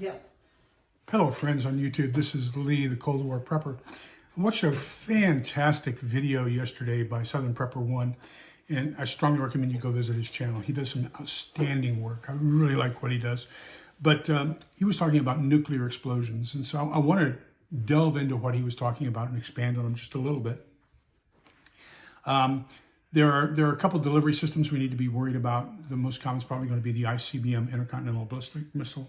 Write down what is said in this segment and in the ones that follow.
Yes. Hello friends on YouTube, this is Lee, the Cold War Prepper. I watched a fantastic video yesterday by Southern Prepper 1, and I strongly recommend you go visit his channel. He does some outstanding work. I really like what he does. But he was talking about nuclear explosions, and so I want to delve into what he was talking about and expand on them just a little bit. There are a couple delivery systems we need to be worried about. The most common is probably going to be the ICBM, Intercontinental Ballistic Missile.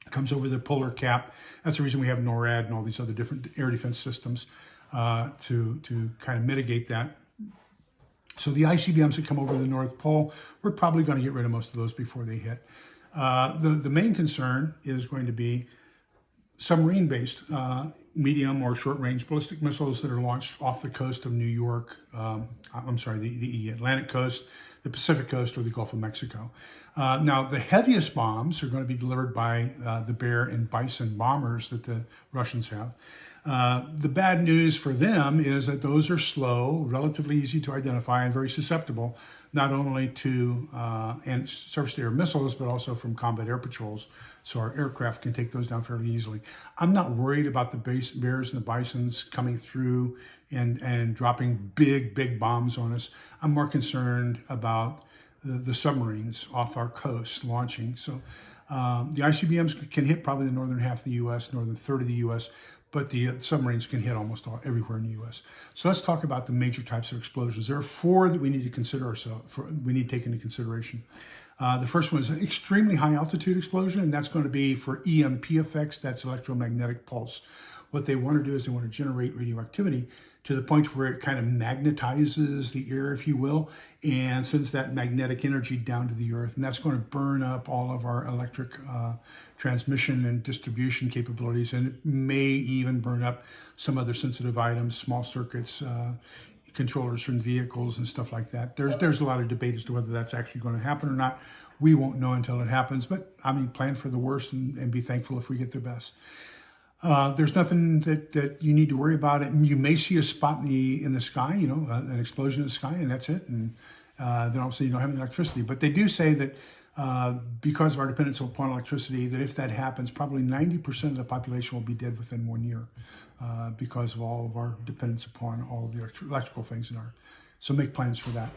Comes over the polar cap. That's the reason we have NORAD and all these other different air defense systems to kind of mitigate that. So the ICBMs that come over the North Pole, we're probably going to get rid of most of those before they hit. The main concern is going to be submarine-based medium or short-range ballistic missiles that are launched off the coast of New York, the Atlantic coast, the Pacific coast, or the Gulf of Mexico. Now, the heaviest bombs are going to be delivered by the Bear and Bison bombers that the Russians have. The bad news for them is that those are slow, relatively easy to identify, and very susceptible not only to and surface-to-air missiles, but also from combat air patrols. So our aircraft can take those down fairly easily. I'm not worried about the Bears and the Bisons coming through and dropping big bombs on us. I'm more concerned about the submarines off our coast launching. So the ICBMs can hit probably the northern half of the U.S., northern third of the U.S., but the submarines can hit almost everywhere in the U.S. So let's talk about the major types of explosions. There are four that we need to consider we need to take into consideration. The first one is an extremely high altitude explosion, and that's going to be for EMP effects. That's electromagnetic pulse. What they want to do is they want to generate radioactivity to the point where it kind of magnetizes the air, if you will, and sends that magnetic energy down to the earth. And that's going to burn up all of our electric transmission and distribution capabilities. And it may even burn up some other sensitive items, small circuits, controllers from vehicles and stuff like that. There's a lot of debate as to whether that's actually going to happen or not. We won't know until it happens. But I mean, plan for the worst and be thankful if we get the best. There's nothing that you need to worry about. And you may see a spot in the sky, an explosion in the sky, and that's it. And then obviously you don't have any electricity. But they do say that because of our dependence upon electricity, that if that happens, probably 90% of the population will be dead within 1 year because of all of our dependence upon all of the electrical things in our. So make plans for that.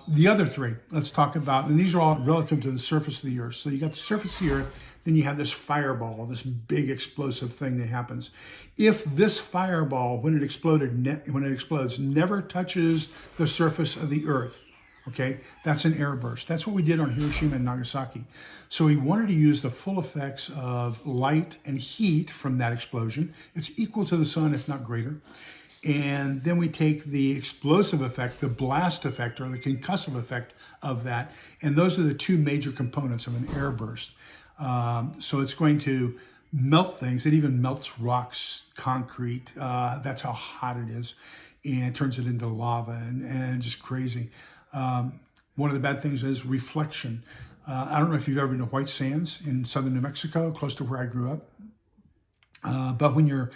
The other three, let's talk about, and these are all relative to the surface of the Earth. So you got the surface of the Earth, then you have this fireball, this big explosive thing that happens. If this fireball, when it explodes, never touches the surface of the Earth, okay, that's an air burst. That's what we did on Hiroshima and Nagasaki. So we wanted to use the full effects of light and heat from that explosion. It's equal to the sun, if not greater. And then we take the explosive effect, the blast effect, or the concussive effect of that. And those are the two major components of an air burst. So it's going to melt things. It even melts rocks, concrete. That's how hot it is. And turns it into lava and just crazy. One of the bad things is reflection. I don't know if you've ever been to White Sands in southern New Mexico, close to where I grew up. But when you're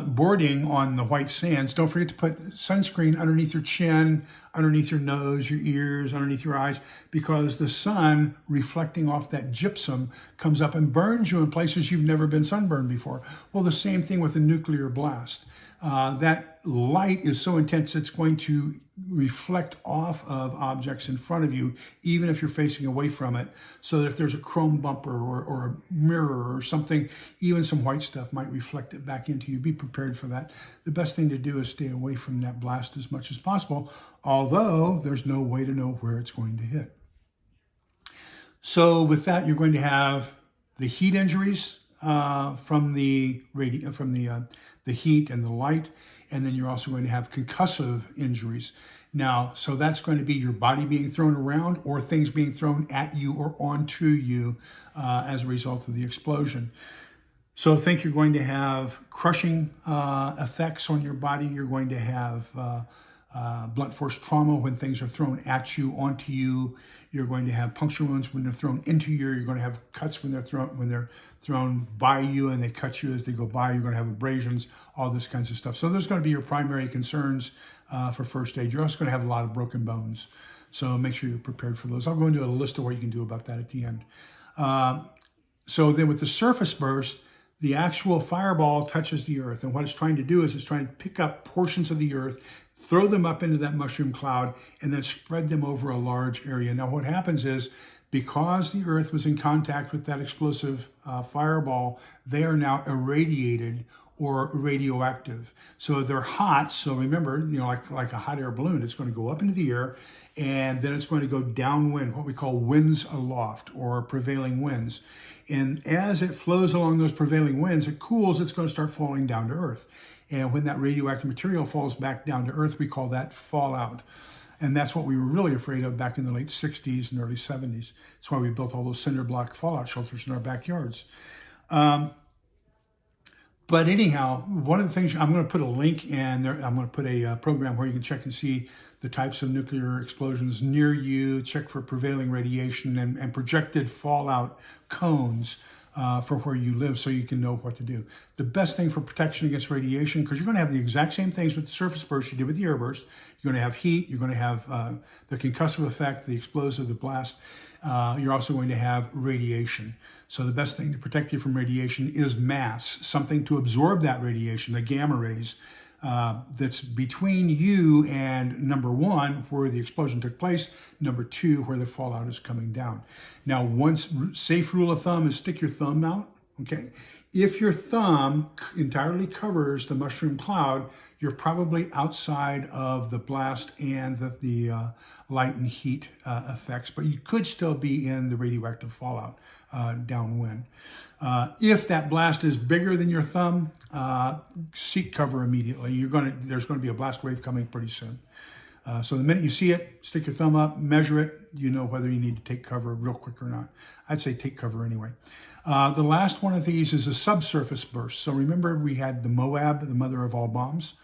boarding on the white sands, don't forget to put sunscreen underneath your chin, underneath your nose, your ears, underneath your eyes, because the sun reflecting off that gypsum comes up and burns you in places you've never been sunburned before. Well, the same thing with a nuclear blast. That light is so intense it's going to reflect off of objects in front of you, even if you're facing away from it, so that if there's a chrome bumper or a mirror or something, even some white stuff might reflect it back into you. Be prepared for that. The best thing to do is stay away from that blast as much as possible, although there's no way to know where it's going to hit. So with that, you're going to have the heat injuries from the heat and the light, and then you're also going to have concussive injuries. Now, so that's going to be your body being thrown around or things being thrown at you or onto you as a result of the explosion. So think you're going to have crushing effects on your body. You're going to have blunt force trauma when things are thrown at you, onto you. You're going to have puncture wounds when they're thrown into you. You're going to have cuts when they're thrown by you and they cut you as they go by. You're going to have abrasions, all this kinds of stuff. So those are going to be your primary concerns for first aid. You're also going to have a lot of broken bones. So make sure you're prepared for those. I'll go into a list of what you can do about that at the end. So then with the surface burst, the actual fireball touches the earth. And what it's trying to do is it's trying to pick up portions of the earth, throw them up into that mushroom cloud, and then spread them over a large area. Now what happens is, because the earth was in contact with that explosive fireball, they are now irradiated or radioactive. So they're hot. So remember, like a hot air balloon, it's going to go up into the air, and then it's going to go downwind, what we call winds aloft or prevailing winds. And as it flows along those prevailing winds, it cools, it's going to start falling down to earth. And when that radioactive material falls back down to earth, we call that fallout. And that's what we were really afraid of back in the late 60s and early 70s. That's why we built all those cinder block fallout shelters in our backyards. But anyhow, one of the things, I'm going to put a link in there. I'm going to put a program where you can check and see the types of nuclear explosions near you, check for prevailing radiation and projected fallout cones for where you live, so you can know what to do. The best thing for protection against radiation, because you're going to have the exact same things with the surface burst you did with the air burst. You're going to have heat, you're going to have the concussive effect, the explosive, the blast. You're also going to have radiation. So the best thing to protect you from radiation is mass, something to absorb that radiation, the gamma rays, that's between you and number one, where the explosion took place, number two, where the fallout is coming down. Now, one safe rule of thumb is stick your thumb out, okay? If your thumb entirely covers the mushroom cloud, you're probably outside of the blast and the light and heat effects, but you could still be in the radioactive fallout downwind. If that blast is bigger than your thumb, seek cover immediately. There's going to be a blast wave coming pretty soon. So the minute you see it, stick your thumb up, measure it, you know whether you need to take cover real quick or not. I'd say take cover anyway. The last one of these is a subsurface burst. So remember, we had the Moab, the mother of all bombs,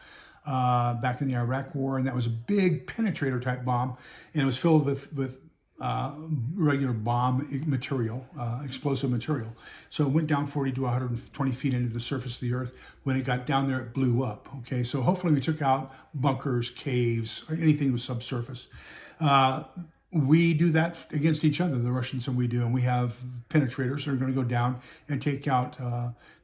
back in the Iraq War, and that was a big penetrator type bomb, and it was filled with regular bomb material, explosive material. So it went down 40 to 120 feet into the surface of the earth. When it got down there, it blew up. Okay, so hopefully we took out bunkers, caves, or anything with subsurface. We do that against each other, the Russians and we do, and we have penetrators that are going to go down and take out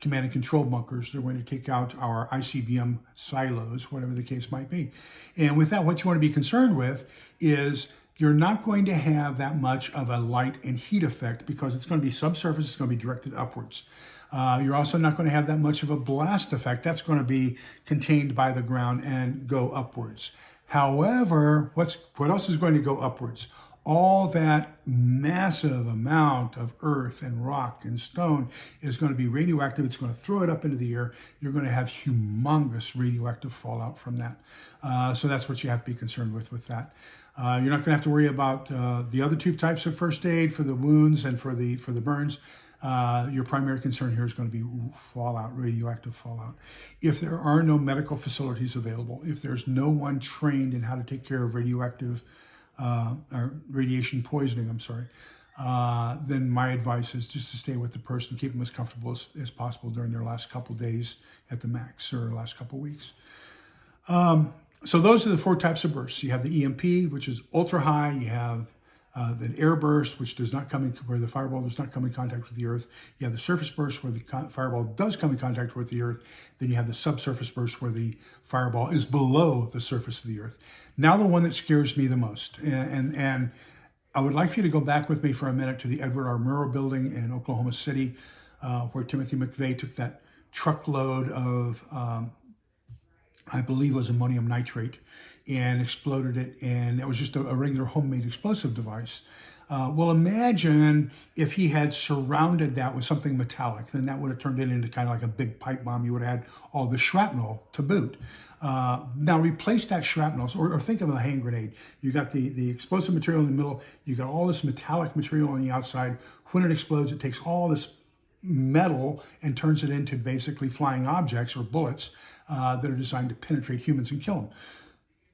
command and control bunkers. They're going to take out our ICBM silos, whatever the case might be. And with that, what you want to be concerned with is you're not going to have that much of a light and heat effect, because it's going to be subsurface, it's going to be directed upwards. You're also not going to have that much of a blast effect. That's going to be contained by the ground and go upwards. However, what else is going to go upwards? All that massive amount of earth and rock and stone is going to be radioactive. It's going to throw it up into the air. You're going to have humongous radioactive fallout from that. So that's what you have to be concerned with that. You're not going to have to worry about the other two types of first aid for the wounds and for the burns. Your primary concern here is going to be fallout, radioactive fallout. If there are no medical facilities available, if there's no one trained in how to take care of radioactive or radiation poisoning, then my advice is just to stay with the person, keep them as comfortable as possible during their last couple days at the max, or last couple weeks. So those are the four types of bursts. You have the EMP, which is ultra high. You have the air burst, which does not come in, where the fireball does not come in contact with the earth. You have the surface burst, where the fireball does come in contact with the earth. Then you have the subsurface burst, where the fireball is below the surface of the earth. Now the one that scares me the most, and I would like for you to go back with me for a minute to the Edward R. Murrow building in Oklahoma City, where Timothy McVeigh took that truckload of, I believe it was ammonium nitrate, and exploded it, and it was just a regular homemade explosive device. Well, imagine if he had surrounded that with something metallic, then that would have turned it into kind of like a big pipe bomb. You would have had all the shrapnel to boot. Now replace that shrapnel, or think of a hand grenade. You got the explosive material in the middle, you got all this metallic material on the outside. When it explodes, it takes all this metal and turns it into basically flying objects or bullets that are designed to penetrate humans and kill them.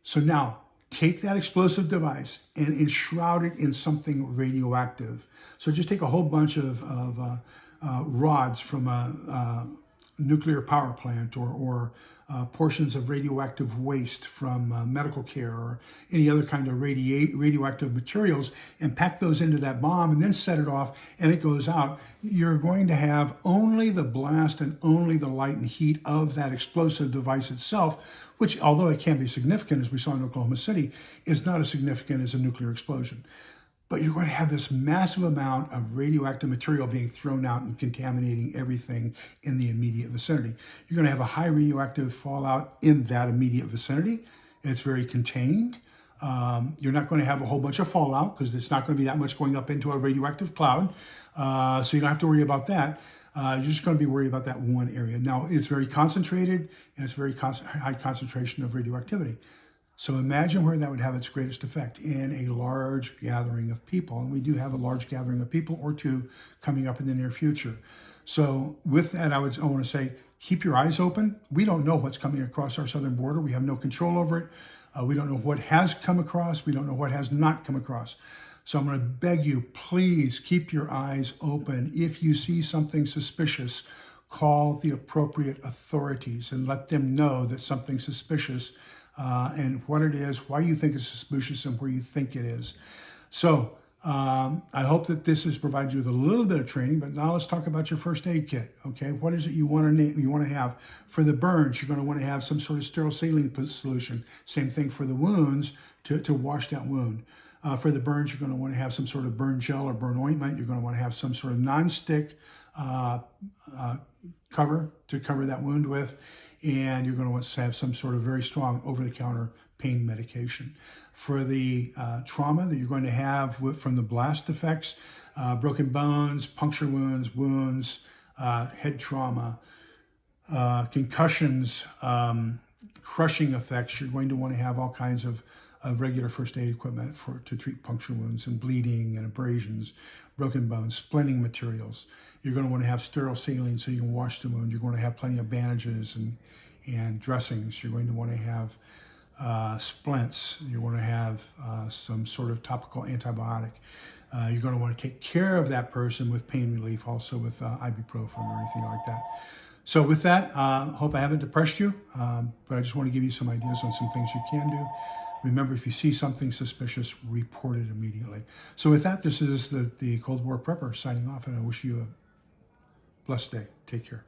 So now, take that explosive device and enshroud it in something radioactive. So just take a whole bunch of rods from a nuclear power plant or portions of radioactive waste from medical care or any other kind of radioactive materials and pack those into that bomb and then set it off and it goes out, you're going to have only the blast and only the light and heat of that explosive device itself, which, although it can be significant, as we saw in Oklahoma City, is not as significant as a nuclear explosion. But you're going to have this massive amount of radioactive material being thrown out and contaminating everything in the immediate vicinity. You're going to have a high radioactive fallout in that immediate vicinity. It's very contained. You're not going to have a whole bunch of fallout because there's not going to be that much going up into a radioactive cloud. So you don't have to worry about that. You're just going to be worried about that one area. Now, it's very concentrated and it's very high concentration of radioactivity. So imagine where that would have its greatest effect in a large gathering of people. And we do have a large gathering of people or two coming up in the near future. So with that, I want to say, keep your eyes open. We don't know what's coming across our southern border. We have no control over it. We don't know what has come across. We don't know what has not come across. So I'm going to beg you, please keep your eyes open. If you see something suspicious, call the appropriate authorities and let them know that something's suspicious and what it is, why you think it's suspicious, and where you think it is. So I hope that this has provided you with a little bit of training, but now let's talk about your first aid kit, okay? What is it you want to have? For the burns, you're going to want to have some sort of sterile saline solution. Same thing for the wounds, to wash that wound. For the burns, you're going to want to have some sort of burn gel or burn ointment. You're going to want to have some sort of non-stick cover to cover that wound with. And you're going to want to have some sort of very strong over-the-counter pain medication. For the trauma that you're going to have from the blast effects, broken bones, puncture wounds, head trauma, concussions, crushing effects, you're going to want to have all kinds of regular first aid equipment to treat puncture wounds and bleeding and abrasions, broken bones, splinting materials. You're going to want to have sterile saline so you can wash the wound. You're going to have plenty of bandages and dressings. You're going to want to have splints. You're going to have some sort of topical antibiotic. You're going to want to take care of that person with pain relief, also with ibuprofen or anything like that. So with that, hope I haven't depressed you, but I just want to give you some ideas on some things you can do. Remember, if you see something suspicious, report it immediately. So with that, this is the Cold War Prepper signing off, and I wish you a blessed day. Take care.